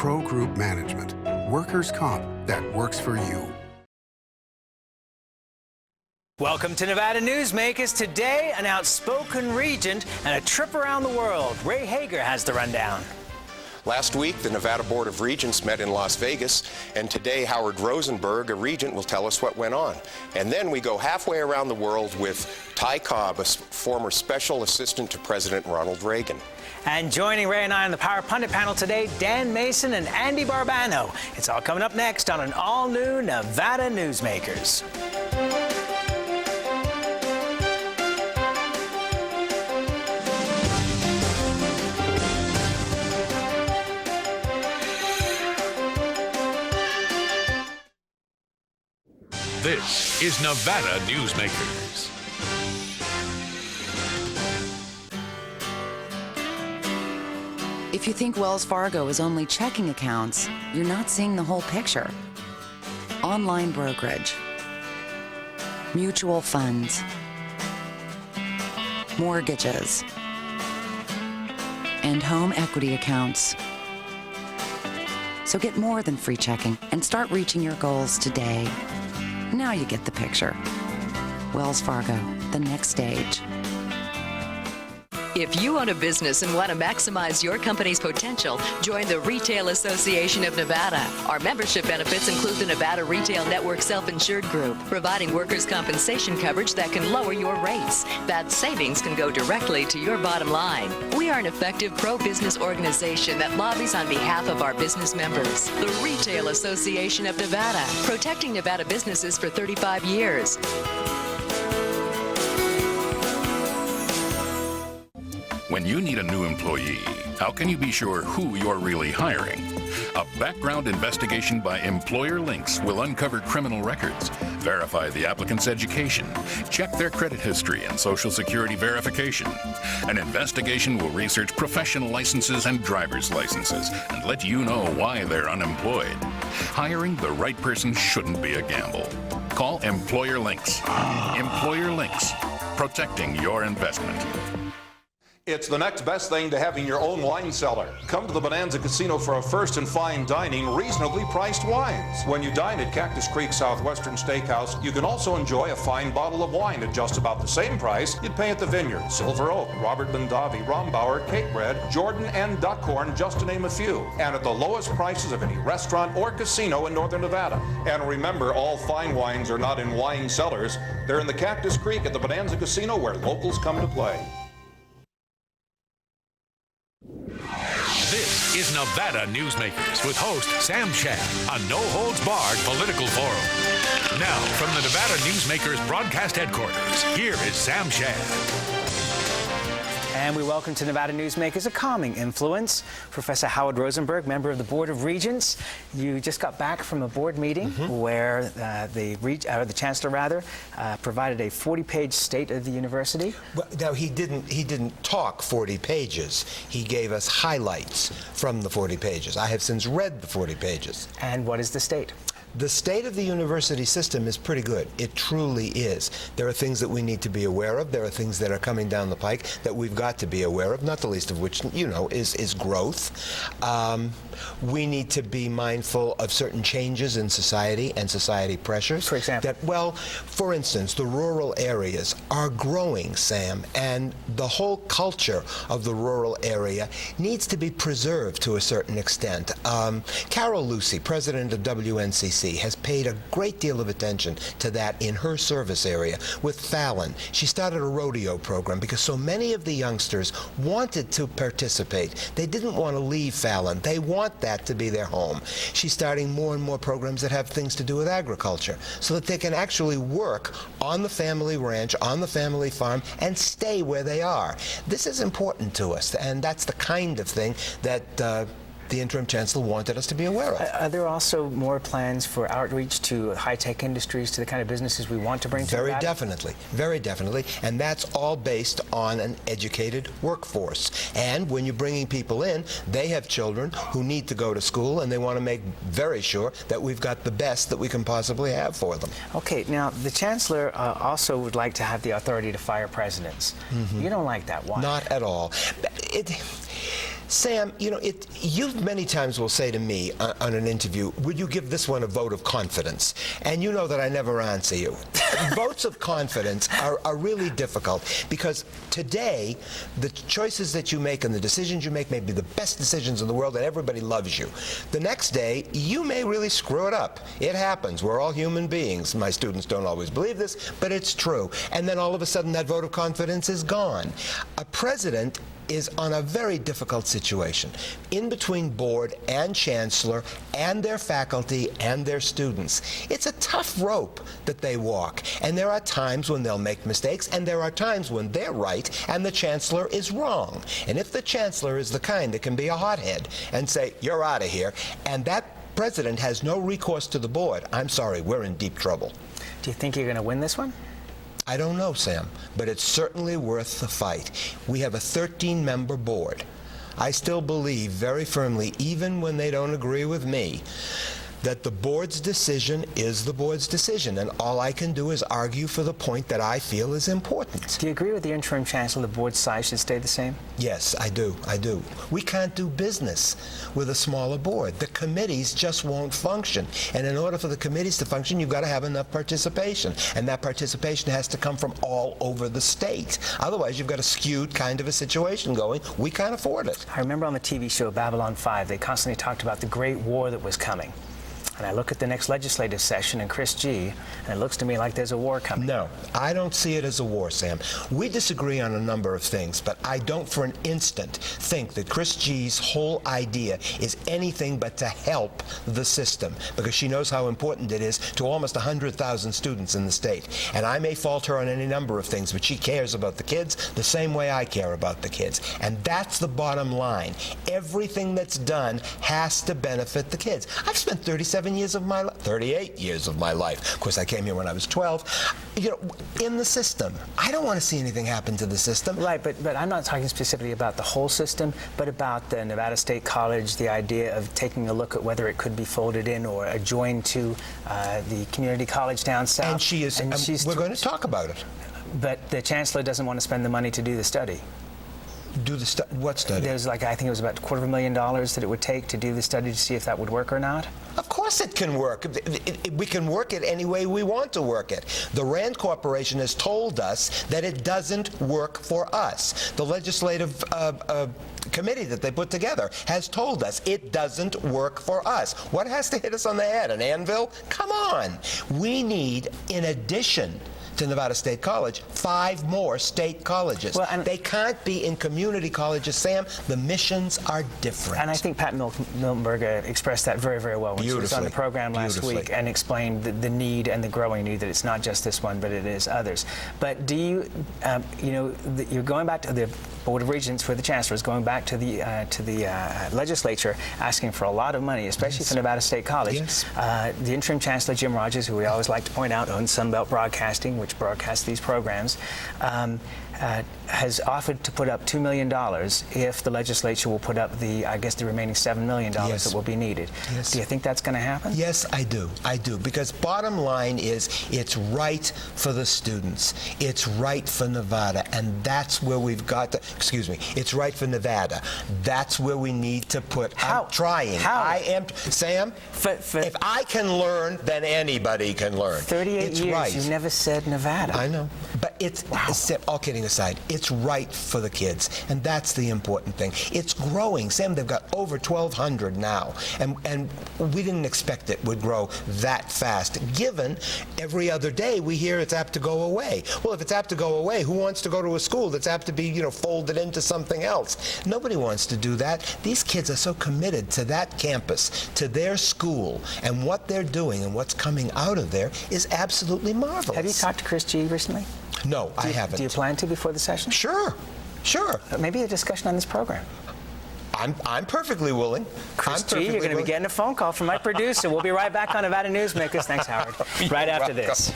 Pro Group Management. Workers' comp that works for you. Welcome to Nevada Newsmakers. Today, an outspoken regent and a trip around the world. Ray Hagar has the rundown. Last week, the Nevada Board of Regents met in Las Vegas, and today Howard Rosenberg, a regent, will tell us what went on. And then we go halfway around the world with Cobb, a former special assistant to President Ronald Reagan. And joining Ray and I on the Power Pundit panel today, Dan Mason and Andy Barbano. It's all coming up next on an all-new Nevada Newsmakers. This is Nevada Newsmakers. If you think Wells Fargo is only checking accounts, you're not seeing the whole picture. Online brokerage, mutual funds, mortgages, and home equity accounts. So get more than free checking and start reaching your goals today. Now you get the picture. Wells Fargo, the next stage. If you own a business and want to maximize your company's potential, join the Retail Association of Nevada. Our membership benefits include the Nevada Retail Network Self-Insured Group, providing workers' compensation coverage that can lower your rates. That savings can go directly to your bottom line. We are an effective pro-business organization that lobbies on behalf of our business members. The Retail Association of Nevada, protecting Nevada businesses for 35 years. When you need a new employee, how can you be sure who you're really hiring? A background investigation by Employer Links will uncover criminal records, verify the applicant's education, check their credit history and Social Security verification. An investigation will research professional licenses and driver's licenses and let you know why they're unemployed. Hiring the right person shouldn't be a gamble. Call Employer Links. Employer Links, protecting your investment. It's the next best thing to having your own wine cellar. Come to the Bonanza Casino for a first and fine dining, reasonably priced wines. When you dine at Cactus Creek Southwestern Steakhouse, you can also enjoy a fine bottle of wine at just about the same price you'd pay at the Vineyard, Silver Oak, Robert Mondavi, Rombauer, Cape Red, Jordan, and Duckhorn, just to name a few. And at the lowest prices of any restaurant or casino in Northern Nevada. And remember, all fine wines are not in wine cellars. They're in the Cactus Creek at the Bonanza Casino, where locals come to play. This is Nevada Newsmakers with host Sam Shad, a no-holds-barred political forum. Now, from the Nevada Newsmakers broadcast headquarters, here is Sam Shad. And we welcome to Nevada Newsmakers a calming influence, Professor Howard Rosenberg, member of the Board of Regents. You just got back from a board meeting where the chancellor provided a 40-page state of the university. Well, now he didn't talk 40 pages. He gave us highlights from the 40 pages. I have since read the 40 pages. And what is the state? The state of the university system is pretty good. It truly is. There are things that we need to be aware of. There are things that are coming down the pike that we've got to be aware of, not the least of which, you know, is growth. We need to be mindful of certain changes in society and society pressures. For example? For instance, the rural areas are growing, Sam, and the whole culture of the rural area needs to be preserved to a certain extent. Carol Lucy, president of WNCC, has paid a great deal of attention to that in her service area with Fallon. She started a rodeo program because so many of the youngsters wanted to participate. They didn't want to leave Fallon. They want that to be their home. She's starting more and more programs that have things to do with agriculture so that they can actually work on the family ranch, on the family farm, and stay where they are. This is important to us, and that's the kind of thing that the interim chancellor wanted us to be aware of. Are there also more plans for outreach to high-tech industries, to the kind of businesses we want to bring to Nevada? Very definitely, and that's all based on an educated workforce. And when you're bringing people in, they have children who need to go to school, and they want to make very sure that we've got the best that we can possibly have for them. Okay, now the chancellor also would like to have the authority to fire presidents. You don't like that. Why? Not at all. Sam, you many times will say to me on an interview, would you give this one a vote of confidence? And you know that I never answer you. Votes of confidence are really difficult because today, the choices that you make and the decisions you make may be the best decisions in the world and everybody loves you. The next day, you may really screw it up. It happens. We're all human beings. My students don't always believe this, but it's true. And then all of a sudden, that vote of confidence is gone. A president is on a very difficult situation in between board and chancellor and their faculty and their students. It's a tough rope that they walk, and there are times when they'll make mistakes, and there are times when they're right and the chancellor is wrong. And if the chancellor is the kind that can be a hothead and say, you're out of here, and that president has no recourse to the board, I'm sorry, we're in deep trouble. Do you think you're going to win this one? I don't know, Sam, but it's certainly worth the fight. We have a 13-member board. I still believe very firmly, even when they don't agree with me, that the board's decision is the board's decision, and all I can do is argue for the point that I feel is important. Do you agree with the interim chancellor the board size should stay the same? Yes, I do. We can't do business with a smaller board. The committees just won't function. And in order for the committees to function, you've got to have enough participation. And that participation has to come from all over the state. Otherwise, you've got a skewed kind of a situation going. We can't afford it. I remember on the TV show Babylon 5, they constantly talked about the great war that was coming. And I look at the next legislative session and Chris G., and it looks to me like there's a war coming. No, I don't see it as a war, Sam. We disagree on a number of things, but I don't for an instant think that Chris G's whole idea is anything but to help the system, because she knows how important it is to almost 100,000 students in the state. And I may fault her on any number of things, but she cares about the kids the same way I care about the kids. And that's the bottom line. Everything that's done has to benefit the kids. I've spent 38 years of my life. Of course, I came here when I was 12. In the system. I don't want to see anything happen to the system. Right, but I'm not talking specifically about the whole system, but about the Nevada State College, the idea of taking a look at whether it could be folded in or adjoined to the community college down south. And she is. We're going to talk about it. But the chancellor doesn't want to spend the money to do the study. What study? There's I think it was about $250,000 that it would take to do the study to see if that would work or not. Of course it can work. We can work it any way we want to work it. The Rand Corporation has told us that it doesn't work for us. The legislative committee that they put together has told us it doesn't work for us. What has to hit us on the head? An anvil? Come on. We need, in addition to Nevada State College, 5 more state colleges. Well, they can't be in community colleges, Sam. The missions are different. And I think Pat Miltenberg expressed that very, very well when she was on the program last week and explained the need and the growing need, that it's not just this one, but it is others. But do you, you're going back to the Board of Regents for the Chancellor is going back to the legislature asking for a lot of money, especially for Nevada State College. Yes. The interim Chancellor, Jim Rogers, who we always like to point out owns Sunbelt Broadcasting, which broadcasts these programs, has offered to put up $2 million if the legislature will put up the remaining $7 million that will be needed. Yes. Do you think that's going to happen? Yes, I do. Because bottom line is it's right for the students. It's right for Nevada. And that's where we've got to, it's right for Nevada. That's where we need to put, How? I'm trying. How? Sam, if I can learn, then anybody can learn. 38 it's years, right. you never said Nevada. I know. But all kidding aside, it's right for the kids, and that's the important thing. It's growing. Sam, they've got over 1,200 now, and we didn't expect it would grow that fast, given every other day we hear it's apt to go away. Well, if it's apt to go away, who wants to go to a school that's apt to be, folded into something else? Nobody wants to do that. These kids are so committed to that campus, to their school, and what they're doing and what's coming out of there is absolutely marvelous. Have you talked to Chris G. recently? No, I haven't. Do you plan to before the session? Sure. Maybe a discussion on this program. I'm perfectly willing. Chris G., you're going to be getting a phone call from my producer. We'll be right back on Nevada Newsmakers. Thanks, Howard. Right after this.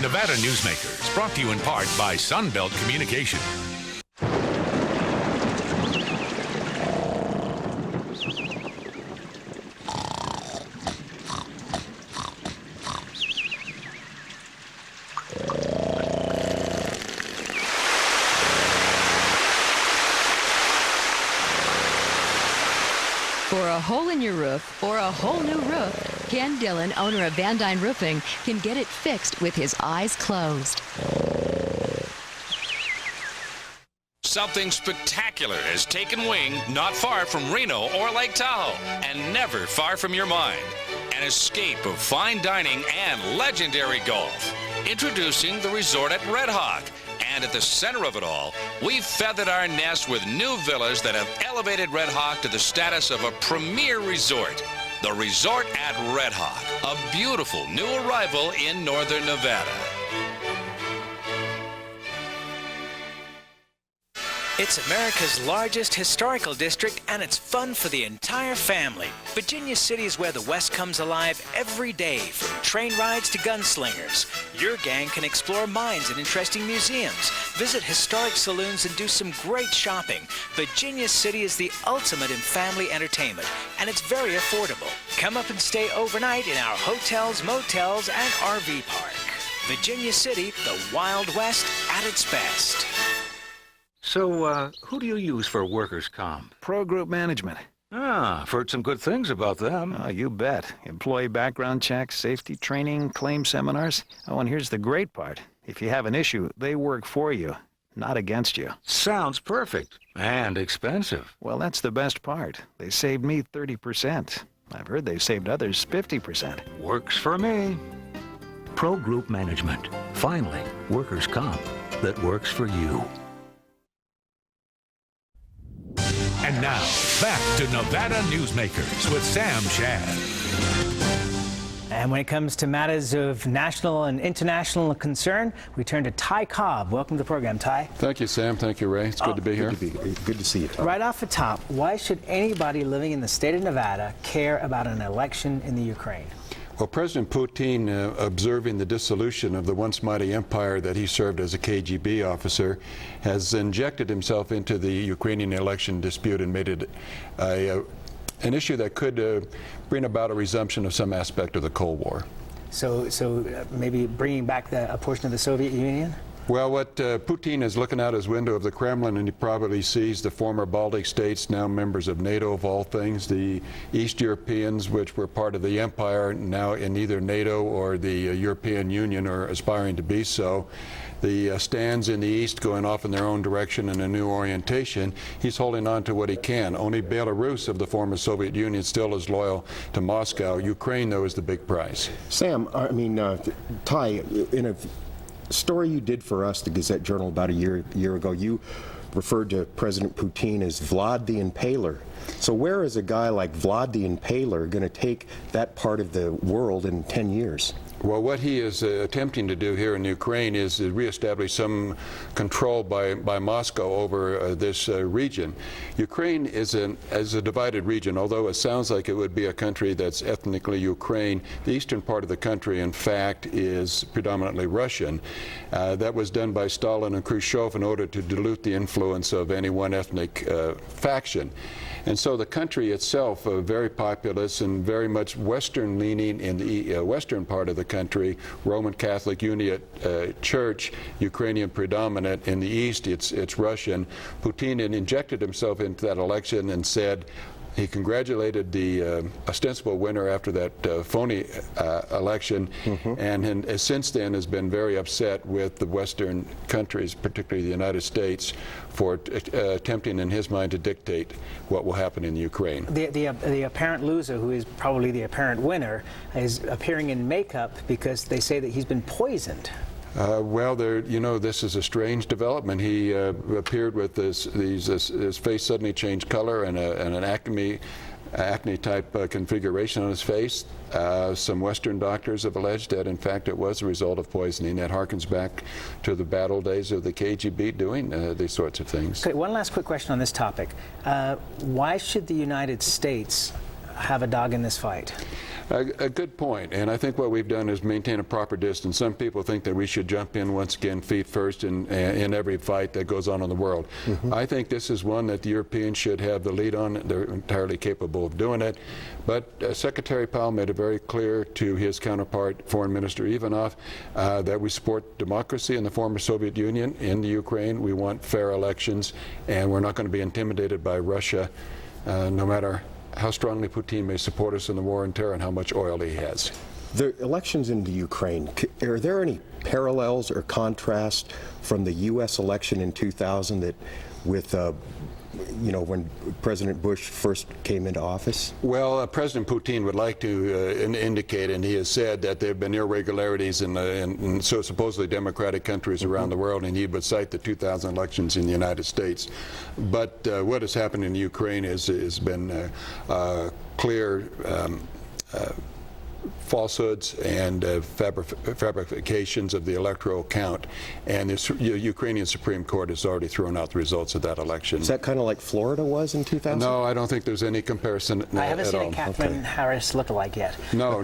Nevada Newsmakers, brought to you in part by Sunbelt Communication. For a hole in your roof or a whole new roof, Ken Dillon, owner of Van Dyne Roofing, can get it fixed with his eyes closed. Something spectacular has taken wing not far from Reno or Lake Tahoe and never far from your mind. An escape of fine dining and legendary golf. Introducing the resort at Red Hawk. And at the center of it all, we've feathered our nest with new villas that have elevated Red Hawk to the status of a premier resort. The Resort at Red Hawk, a beautiful new arrival in northern Nevada. It's America's largest historical district, and it's fun for the entire family. Virginia City is where the West comes alive every day, from train rides to gunslingers. Your gang can explore mines and interesting museums, visit historic saloons, and do some great shopping. Virginia City is the ultimate in family entertainment, and it's very affordable. Come up and stay overnight in our hotels, motels, and RV park. Virginia City, the Wild West at its best. So, who do you use for workers' comp? Pro Group Management. Ah, I've heard some good things about them. Oh, you bet. Employee background checks, safety training, claim seminars. Oh, and here's the great part. If you have an issue, they work for you, not against you. Sounds perfect. And expensive. Well, that's the best part. They saved me 30%. I've heard they've saved others 50%. Works for me. Pro Group Management. Finally, workers' comp that works for you. And now, back to Nevada Newsmakers with Sam Shad. And when it comes to matters of national and international concern, we turn to Ty Cobb. Welcome to the program, Ty. Thank you, Sam. Thank you, Ray. It's good to be here. Good to see you, Ty. Right off the top, why should anybody living in the state of Nevada care about an election in the Ukraine? Well, President Putin, observing the dissolution of the once mighty empire that he served as a KGB officer, has injected himself into the Ukrainian election dispute and made it an issue that could bring about a resumption of some aspect of the Cold War. So maybe bringing back a portion of the Soviet Union? Well, what Putin is looking out his window of the Kremlin, and he probably sees the former Baltic states, now members of NATO of all things, the East Europeans, which were part of the empire, now in either NATO or the European Union, or aspiring to be so. The stands in the East going off in their own direction in a new orientation. He's holding on to what he can. Only Belarus of the former Soviet Union still is loyal to Moscow. Ukraine, though, is the big prize. Sam, Ty, in a story you did for us, the Gazette-Journal, about a year ago, you referred to President Putin as Vlad the Impaler. So where is a guy like Vlad the Impaler going to take that part of the world in 10 years? Well, what he is attempting to do here in Ukraine is to reestablish some control by Moscow over this region. Ukraine is a divided region, although it sounds like it would be a country that's ethnically Ukraine. The eastern part of the country, in fact, is predominantly Russian. That was done by Stalin and Khrushchev in order to dilute the influence of any one ethnic faction. And so the country itself, very populous and very much Western-leaning in the western part of the country, Roman Catholic Uniate Church, Ukrainian predominant. In the east, it's Russian. Putin had injected himself into that election and said, he congratulated the ostensible winner after that phony election, and since then has been very upset with the Western countries, particularly the United States, for attempting in his mind to dictate what will happen in Ukraine. The apparent loser, who is probably the apparent winner, is appearing in makeup because they say that he's been poisoned. Well, this is a strange development. He appeared with his face suddenly changed color and an acne-type configuration on his face. Some Western doctors have alleged that, in fact, it was a result of poisoning. That harkens back to the battle days of the KGB doing these sorts of things. Okay, one last quick question on this topic. Why should the United States have a dog in this fight? A good point, and I think what we've done is maintain a proper distance. Some people think that we should jump in once again feet first in every fight that goes on in the world. I think this is one that the Europeans should have the lead on. They're entirely capable of doing it. But Secretary Powell made it very clear to his counterpart, Foreign Minister Ivanov, that we support democracy in the former Soviet Union, in the Ukraine. We want fair elections, and we're not going to be intimidated by Russia, no matter how strongly Putin may support us in the war on terror and how much oil he has. The elections in the Ukraine, are there any parallels or contrast from the U.S. election in 2000 that with when President Bush first came into office? Well, President Putin would like to indicate, and he has said, that there have been irregularities in so supposedly democratic countries around the world, and he would cite the 2000 elections in the United States. But what has happened in Ukraine has been clear falsehoods and fabrications of the electoral count, and the Ukrainian Supreme Court has already thrown out the results of that election. Is that kind of like Florida was in 2000? No, I don't think there's any comparison at all. I haven't seen a Catherine Harris lookalike yet. No.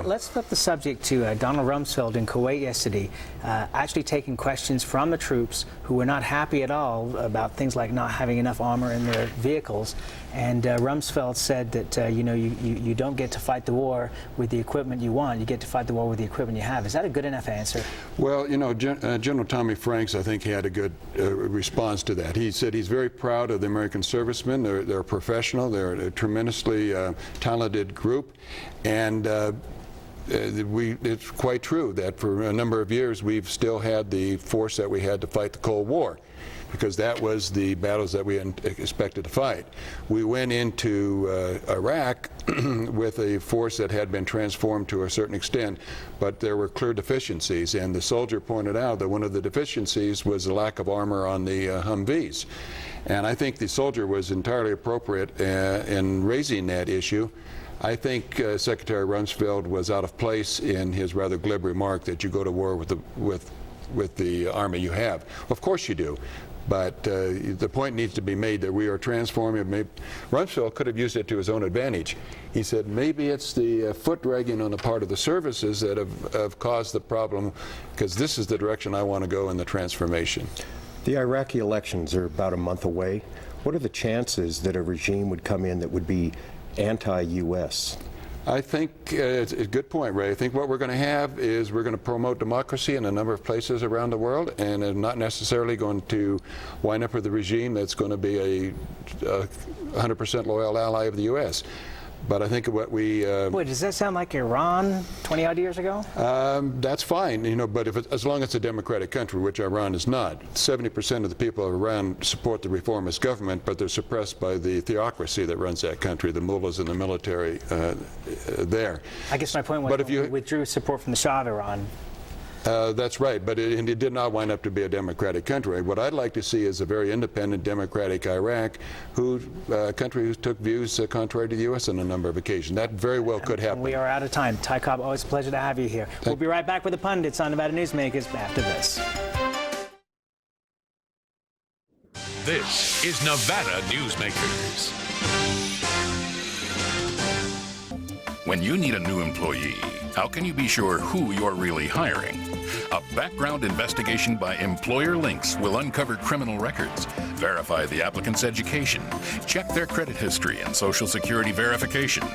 Let's flip the subject to Donald Rumsfeld in Kuwait yesterday, actually taking questions from the troops who were not happy at all about things like not having enough armor in their vehicles. And Rumsfeld said that you don't get to fight the war with the equipment you want. You get to fight the war with the equipment you have. Is that a good enough answer? Well, General Tommy Franks, I think, he had a good response to that. He said he's very proud of the American servicemen. They're professional. They're a tremendously talented group, and it's quite true that for a number of years we've still had the force that we had to fight the Cold War, because that was the battles that we expected to fight. We went into Iraq with a force that had been transformed to a certain extent, but there were clear deficiencies, and the soldier pointed out that one of the deficiencies was the lack of armor on the Humvees. And I think the soldier was entirely appropriate in raising that issue. I think Secretary Rumsfeld was out of place in his rather glib remark that you go to war with the army you have. Of course you do. But the point needs to be made that we are transforming. Rumsfeld could have used it to his own advantage. He said maybe it's the foot dragging on the part of the services that have caused the problem, because this is the direction I want to go in the transformation. The Iraqi elections are about a month away. What are the chances that a regime would come in that would be anti-U.S.? I think it's a good point, Ray. I think what we're going to have is we're going to promote democracy in a number of places around the world, and are not necessarily going to wind up with a regime that's going to be a 100% loyal ally of the U.S. But I think what we... Boy, does that sound like Iran 20-odd years ago? That's fine, but as long as it's a democratic country, which Iran is not. 70% of the people of Iran support the reformist government, but they're suppressed by the theocracy that runs that country, the mullahs and the military there. I guess my point was, but if you withdrew support from the Shah of Iran. That's right, but it did not wind up to be a democratic country. What I'd like to see is a very independent, democratic Iraq, a country who took views contrary to the U.S. on a number of occasions. That very well could happen. We are out of time. Ty Cobb, always a pleasure to have you here. We'll be right back with the Pundits on Nevada Newsmakers after this. This is Nevada Newsmakers. When you need a new employee, how can you be sure who you're really hiring? A background investigation by Employer Links will uncover criminal records, verify the applicant's education, check their credit history and Social Security verification.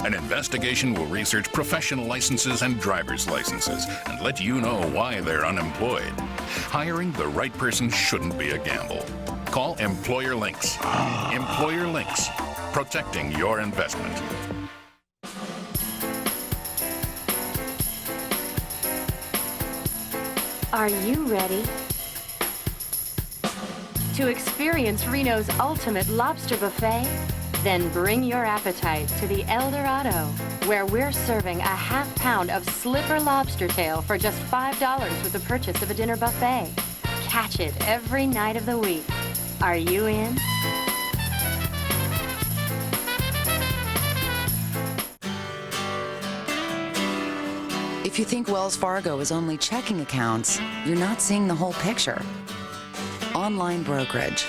An investigation will research professional licenses and driver's licenses and let you know why they're unemployed. Hiring the right person shouldn't be a gamble. Call Employer Links. Employer Links, protecting your investment. Are you ready to experience Reno's ultimate lobster buffet? Then bring your appetite to the El Dorado, where we're serving a half pound of slipper lobster tail for just $5 with the purchase of a dinner buffet. Catch it every night of the week. Are you in? If you think Wells Fargo is only checking accounts, you're not seeing the whole picture. Online brokerage,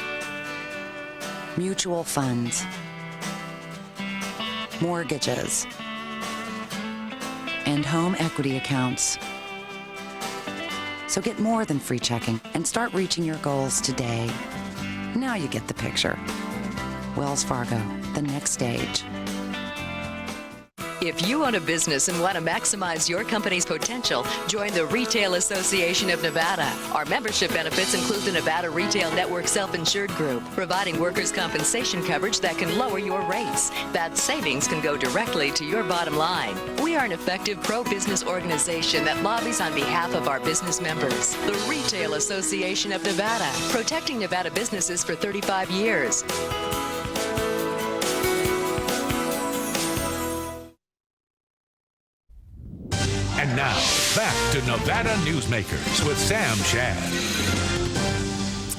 mutual funds, mortgages, and home equity accounts. So get more than free checking and start reaching your goals today. Now you get the picture. Wells Fargo, the next stage. If you own a business and want to maximize your company's potential, join the Retail Association of Nevada. Our membership benefits include the Nevada Retail Network Self-Insured Group, providing workers' compensation coverage that can lower your rates. That savings can go directly to your bottom line. We are an effective pro-business organization that lobbies on behalf of our business members. The Retail Association of Nevada, protecting Nevada businesses for 35 years. And now, back to Nevada Newsmakers with Sam Shad.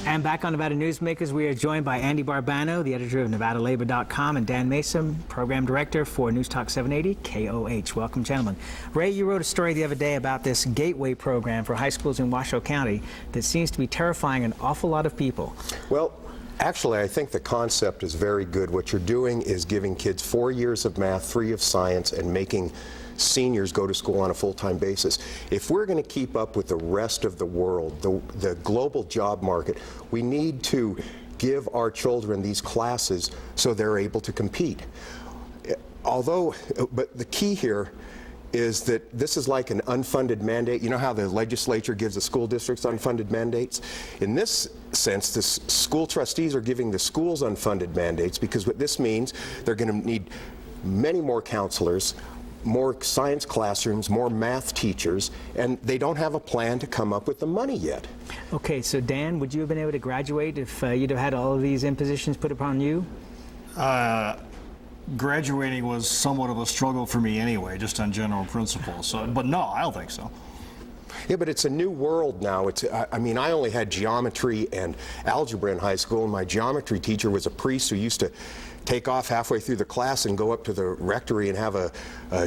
And back on Nevada Newsmakers, we are joined by Andy Barbano, the editor of NevadaLabor.com, and Dan Mason, program director for News Talk 780 KOH. Welcome, gentlemen. Ray, you wrote a story the other day about this Gateway program for high schools in Washoe County that seems to be terrifying an awful lot of people. Well, actually, I think the concept is very good. What you're doing is giving kids 4 years of math, 3 of science, and making seniors go to school on a full-time basis. If we're going to keep up with the rest of the world, the global job market, we need to give our children these classes so they're able to compete. But the key here is that this is like an unfunded mandate. You know how the legislature gives the school districts unfunded mandates? In this sense, the school trustees are giving the schools unfunded mandates, because what this means, they're going to need many more counselors, more science classrooms, more math teachers, and they don't have a plan to come up with the money yet. Okay, so Dan, would you have been able to graduate if you'd have had all of these impositions put upon you? Graduating was somewhat of a struggle for me anyway, just on general principles. So, but no, I don't think so. Yeah, but it's a new world now. I mean, I only had geometry and algebra in high school, and my geometry teacher was a priest who used to take off halfway through the class and go up to the rectory and have a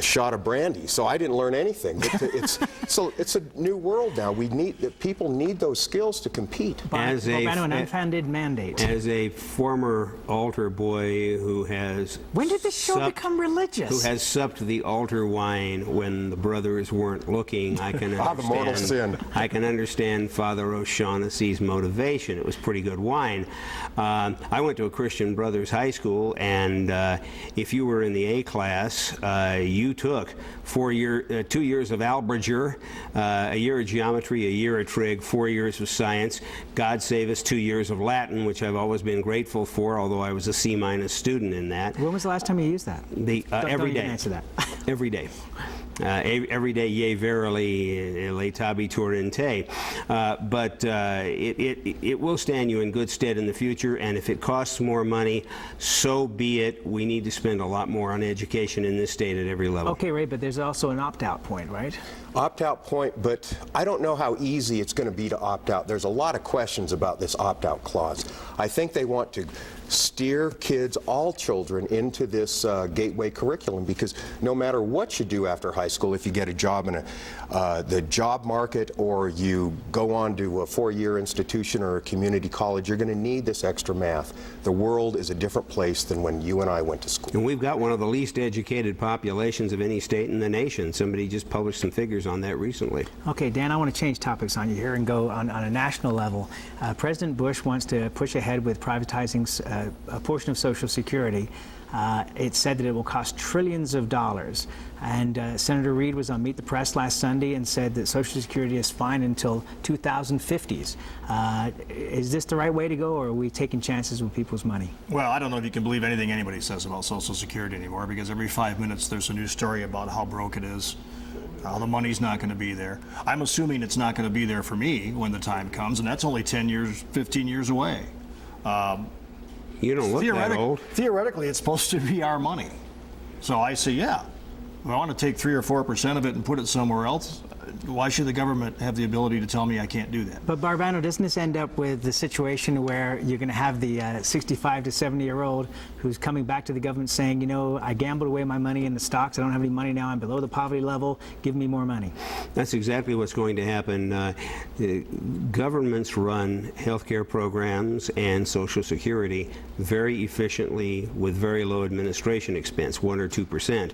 shot of brandy. So I didn't learn anything. It's a new world now. People need those skills to compete. As an unfunded mandate. As a former altar boy who has... When did this show become religious? Who has supped the altar wine when the brothers weren't looking, I can understand... the mortal sin. I can understand Father O'Shaughnessy's motivation. It was pretty good wine. I went to a Christian Brothers high school, and if you were in the A class, you took 2 years of algebra, a year of geometry, a year of trig, 4 years of science, God save us, 2 years of Latin, which I've always been grateful for, although I was a C- student in that. When was the last time you used that? Every day. Don't answer that. Every day. Every day, yea, verily, l'aitabitur in te. But it will stand you in good stead in the future, and if it costs more money, so be it. We need to spend a lot more on education in this state at every level. Okay, Ray, but there's also an opt-out point, right? Opt-out point, but I don't know how easy it's going to be to opt out. There's a lot of questions about this opt-out clause. I think they want to steer kids, all children, into this gateway curriculum, because no matter what you do after high school, if you get a job in the job market or you go on to a 4-year institution or a community college, you're going to need this extra math. The world is a different place than when you and I went to school. And we've got one of the least educated populations of any state in the nation. Somebody just published some figures on that recently. Okay, Dan, I want to change topics on you here and go on a national level. President Bush wants to push ahead with privatizing a portion of Social Security. It said that it will cost trillions of dollars. And Senator Reed was on Meet the Press last Sunday and said that Social Security is fine until 2050s. Is this the right way to go, or are we taking chances with people's money? Well, I don't know if you can believe anything anybody says about Social Security anymore, because every 5 minutes there's a new story about how broke it is. The money's not going to be there. I'm assuming it's not going to be there for me when the time comes, and that's only 10 years, 15 years away. You don't look that old. Theoretically, it's supposed to be our money. So I say, yeah, if I want to take 3 or 4% of it and put it somewhere else, why should the government have the ability to tell me I can't do that? But Barbano, doesn't this end up with the situation where you're going to have the 65 to 70-year-old who's coming back to the government saying, you know, I gambled away my money in the stocks, I don't have any money now, I'm below the poverty level, give me more money? That's exactly what's going to happen. Governments run healthcare programs and Social Security very efficiently with very low administration expense, 1 or 2%.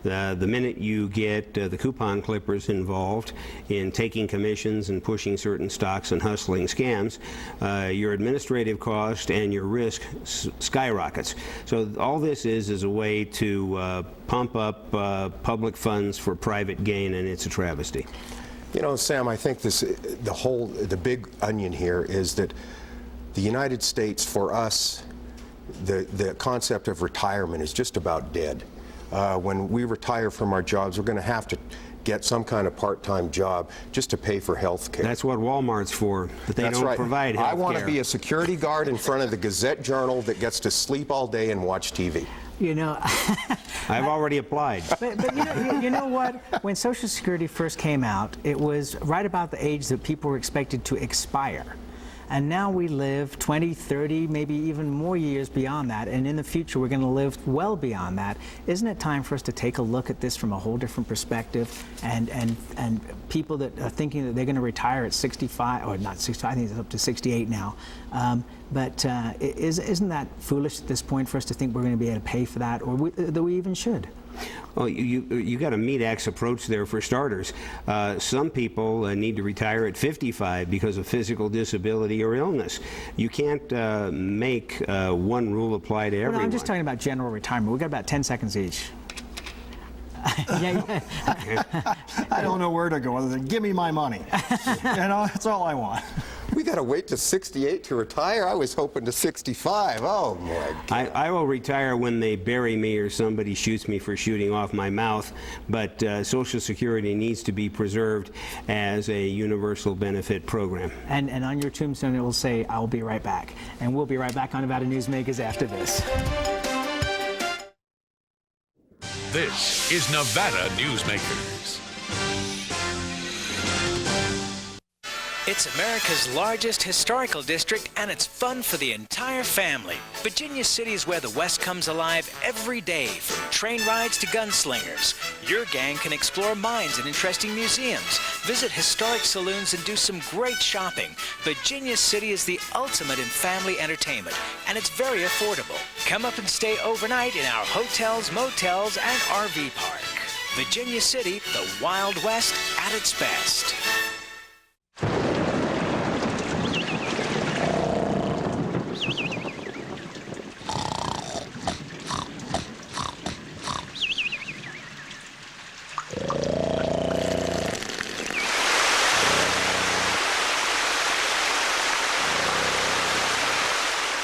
The minute you get the coupon clippers involved, involved in taking commissions and pushing certain stocks and hustling scams, your administrative cost and your risk skyrockets. So all this is a way to pump up public funds for private gain, and it's a travesty. You know, Sam, I think the big onion here is that the United States, for us, the concept of retirement is just about dead. When we retire from our jobs, we're going to have to get some kind of part-time job just to pay for health care. That's what Walmart's for, but they don't provide health care. I want to be a security guard in front of the Gazette-Journal that gets to sleep all day and watch TV. You know, I've already applied. But you know what? When Social Security first came out, it was right about the age that people were expected to expire. And now we live 20, 30, maybe even more years beyond that. And in the future, we're going to live well beyond that. Isn't it time for us to take a look at this from a whole different perspective? And people that are thinking that they're going to retire at 65, or not 65, I think it's up to 68 now. Isn't that foolish at this point for us to think we're going to be able to pay for that, or that we even should? Well, you got a meat-axe approach there for starters. Some people need to retire at 55 because of physical disability or illness. You can't make one rule apply to everyone. No, I'm just talking about general retirement. We've got about 10 seconds each. I don't know where to go other than give me my money. You know, that's all I want. We got to wait to 68 to retire? I was hoping to 65. Oh, my God. I will retire when they bury me or somebody shoots me for shooting off my mouth, but Social Security needs to be preserved as a universal benefit program. And on your tombstone, it will say, "I'll be right back." And we'll be right back on Nevada Newsmakers after this. This is Nevada Newsmakers. It's America's largest historical district, and it's fun for the entire family. Virginia City is where the West comes alive every day, from train rides to gunslingers. Your gang can explore mines and interesting museums, visit historic saloons, and do some great shopping. Virginia City is the ultimate in family entertainment, and it's very affordable. Come up and stay overnight in our hotels, motels, and RV park. Virginia City, the Wild West at its best.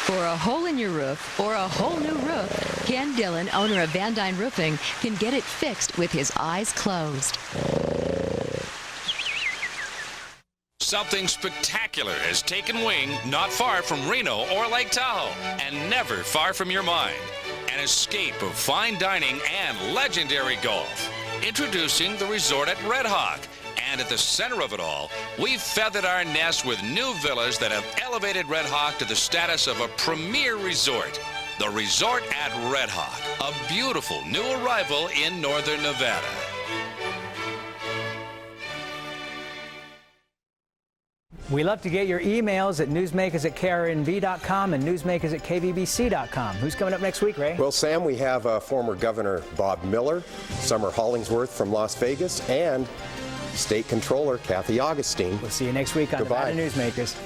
For a hole in your roof or a whole new roof, Ken Dillon, owner of Van Dyne Roofing, can get it fixed with his eyes closed. Something spectacular has taken wing not far from Reno or Lake Tahoe, and never far from your mind. An escape of fine dining and legendary golf. Introducing the resort at Red Hawk. And at the center of it all, we've feathered our nest with new villas that have elevated Red Hawk to the status of a premier resort. The Resort at Red Hawk, a beautiful new arrival in northern Nevada. We love to get your emails at newsmakers@krnv.com and newsmakers@kbbc.com. Who's coming up next week, Ray? Well, Sam, we have former Governor Bob Miller, Summer Hollingsworth from Las Vegas, and State Controller Kathy Augustine. We'll see you next week on Nevada Newsmakers.